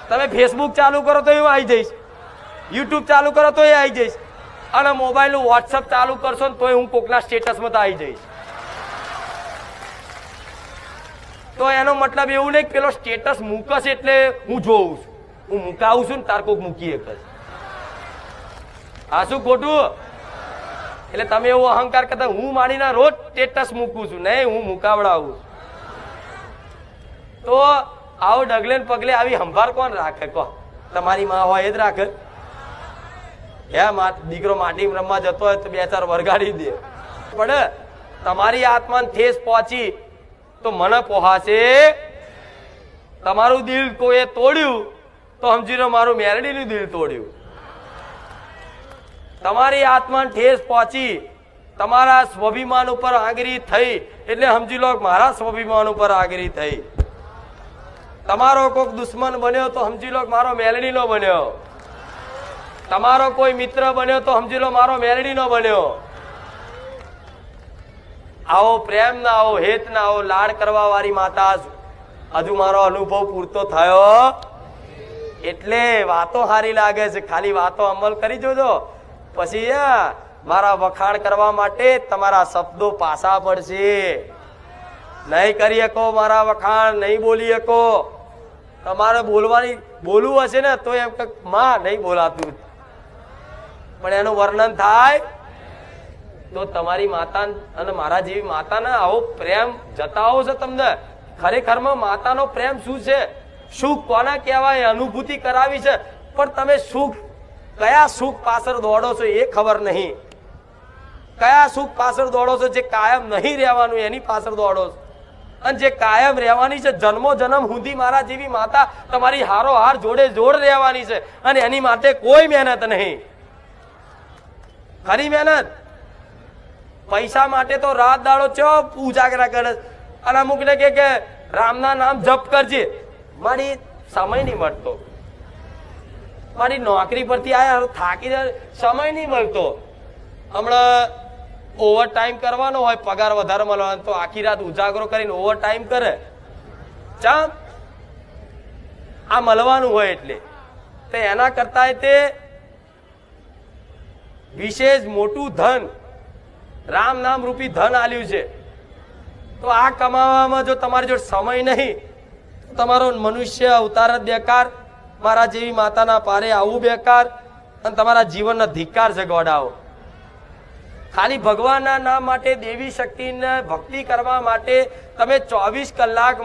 તમે ફેસબુક ચાલુ કરો તો હું આવી જઈશ, યુટ્યુબ ચાલુ કરો તો એ આવી જઈશ, અને મોબાઈલનું વોટ્સઅપ ચાલુ કરશો ને તોય હું કોકના સ્ટેટસમાં તો આવી જઈશ. તો એનો મતલબ એવું નહીં કે પેલો સ્ટેટસ મૂકશે એટલે હું જોઉં છું, હું મુકાવું છું ને તાર કોક મૂકી એક. આ શું ખોટું? એટલે તમે એવો અહંકાર કરતા હું માણીના રોજ સ્ટેટસ મૂકું છું, નહીં હું મુકાવડાવું. તો આવો ડગલે ને પગલે આવી સંભાળ કોણ રાખે? કહો, તમારી માં હોય એ જ રાખે. હે દીકરો માટી રમવા જતો હોય તો 2-4 વરગાડી દે, પણ તમારી આત્માને ઠેસ પહોંચી તો મને પોહાશે. તમારું દિલ કોઈએ તોડ્યું તો સમજી લો મારું મેરડીનું દિલ તોડ્યું. તમારી આત્માને ઠેસ પહોંચી, તમારા સ્વાભિમાન ઉપર આંગળી થઈ એટલે સમજી લો મારા સ્વાભિમાન ઉપર આંગળી થઈ. તમારો કોઈક દુશ્મન બન્યો તો સમજી લો મારો મેલડીનો બન્યો. તમારો કોઈ મિત્ર બન્યો તો સમજી લો મારો મેલડીનો બન્યો. આવો પ્રેમ ના આવો હેત ના આવો લાડ કરવા વાળી માતા હજુ મારો અનુભવ પૂરતો થયો એટલે વાતો સારી લાગે છે, ખાલી વાતો અમલ કરી જોજો. પછી મારા વખાણ કરવા માટે તમારા શબ્દો પાછા પડશે. નહીં કરી શકો મારા વખાણ, નહીં બોલી શકો. તમારે બોલવું હશે ને તો એમ માં નહીં બોલાતું, પણ એનું વર્ણન થાય તો તમારી માતા અને મારા જેવી માતાને આવો પ્રેમ જતાવો છે તમને. ખરેખરમાં માતાનો પ્રેમ શું છે, સુખ કોને કહેવાય, અનુભૂતિ કરાવી છે, પણ તમે સુખ કયા સુખ પાછળ દોડો છો એ ખબર નહીં. કયા સુખ પાછળ દોડો છો જે કાયમ નહીં રહેવાનું એની પાછળ દોડો છો, અને જે કાયમ રહેવાની છે જન્મો જન્મ સુધી મારા જેવી માતા તમારી હારો હાર જોડે જોડ રહેવાની છે, અને એની માટે કોઈ મહેનત નહીં. ખરી મહેનત. પૈસા માટે તો રાત દાડો ચો ઉજાગરા કરે, અને અમુક ને કે રામના નામ જપ કરજે. મારી સમય નહીં મળતો, મારી નોકરી પરથી આયા થાકી જાય, સમય નહીં મળતો. હમણાં ઓવર ટાઈમ કરવાનો હોય, પગાર વધારે મળવાનો, તો આખી રાત ઉજાગરો કરીને ઓવર ટાઈમ કરે. ચા આ મળવાનું હોય એટલે તો એના કરતા તે વિશેષ મોટું ધન રામ નામ રૂપી ધન આલ્યું છે. તો આ કમાવામાં જો તમારી જોડે સમય નહીં, તમારો મનુષ્ય અવતાર જ બેકાર, મારા જેવી માતાના પારે આવું બેકાર, અને તમારા જીવનનો ધિક્કાર છે. ગોડાઓ ખાલી ભગવાનના નામ માટે, દેવી શક્તિને ભક્તિ કરવા માટે તમે 24 કલાક